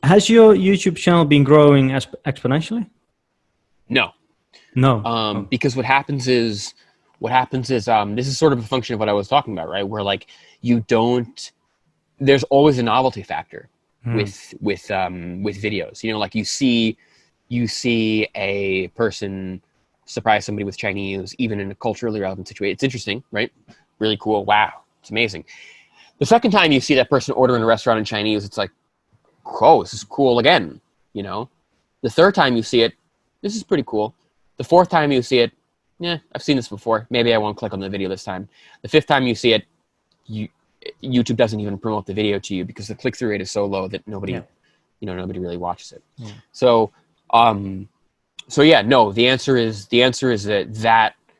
Has your YouTube channel been growing exponentially? No. No. Oh. Because what happens is this is sort of a function of what I was talking about, right? Where like there's always a novelty factor with videos. You know, like you see a person surprise somebody with Chinese, even in a culturally relevant situation. It's interesting, right? Really cool. Wow, it's amazing. The second time you see that person order in a restaurant in Chinese, it's like, oh, this is cool again. You know, the third time you see it, this is pretty cool. The fourth time you see it, yeah, I've seen this before. Maybe I won't click on the video this time. The fifth time you see it, YouTube doesn't even promote the video to you because the click-through rate is so low that nobody really watches it. Yeah. So yeah, no, the answer is that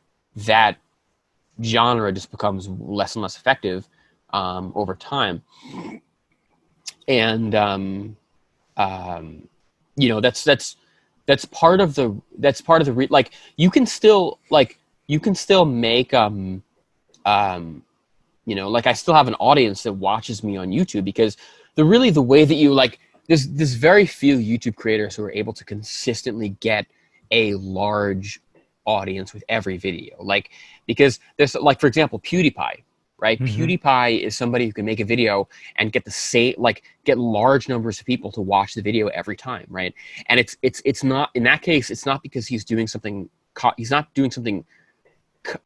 genre just becomes less and less effective over time. And that's part of the like you can still make like I still have an audience that watches me on YouTube because the way that you like there's very few YouTube creators who are able to consistently get a large audience with every video. Like, because there's like, for example, PewDiePie, right? Mm-hmm. PewDiePie is somebody who can make a video and get get large numbers of people to watch the video every time, right? And it's not, in that case, it's not because he's doing something,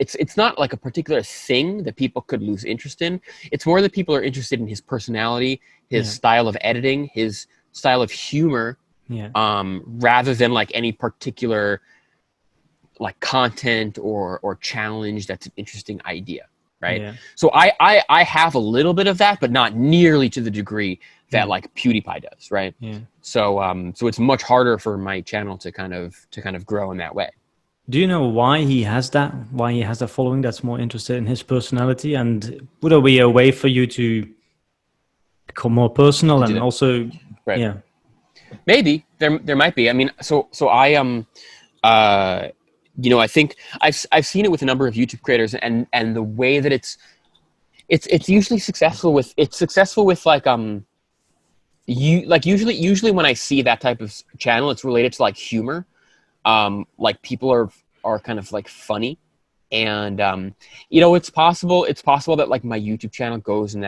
it's not like a particular thing that people could lose interest in. It's more that people are interested in his personality, his style of editing, his style of humor, rather than like any particular like content or challenge that's an interesting idea, right? Yeah. So I have a little bit of that, but not nearly to the degree that like PewDiePie does, right? Yeah. So it's much harder for my channel to kind of grow in that way. Do you know why he has that? Why he has that following that's more interested in his personality? And would there be a way for you to become more personal and also, right? Yeah, maybe there might be. I mean, so I I think I've seen it with a number of YouTube creators, and the way that it's usually successful with like usually when I see that type of channel, it's related to like humor. Like people are kind of like funny, and it's possible that like my YouTube channel goes in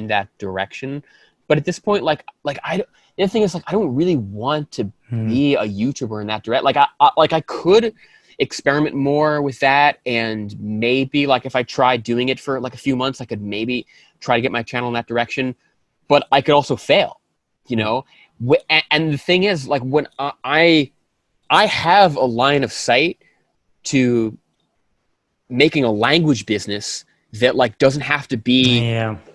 that direction, but at this point, the thing is, like, I don't really want to be a YouTuber in that direct. Like I could experiment more with that, and maybe like if I tried doing it for like a few months, I could maybe try to get my channel in that direction, but I could also fail, and the thing is, like, when I have a line of sight to making a language business that like doesn't have to be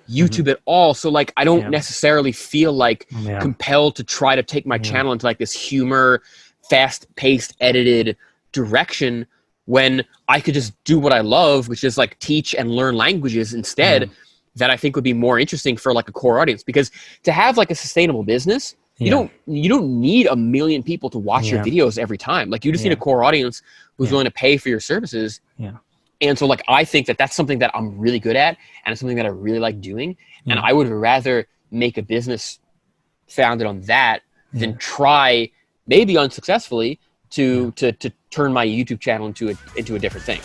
YouTube at all. So like I don't necessarily feel like compelled to try to take my channel into like this humor, fast-paced, edited direction when I could just do what I love, which is like teach and learn languages instead. That I think would be more interesting for like a core audience, because to have like a sustainable business, you don't need 1 million people to watch your videos every time. Like you just need a core audience who's willing to pay for your services. Yeah. And so like I think that that's something that I'm really good at, and it's something that I really like doing. And I would rather make a business founded on that than try, maybe unsuccessfully, to turn my YouTube channel into a different thing.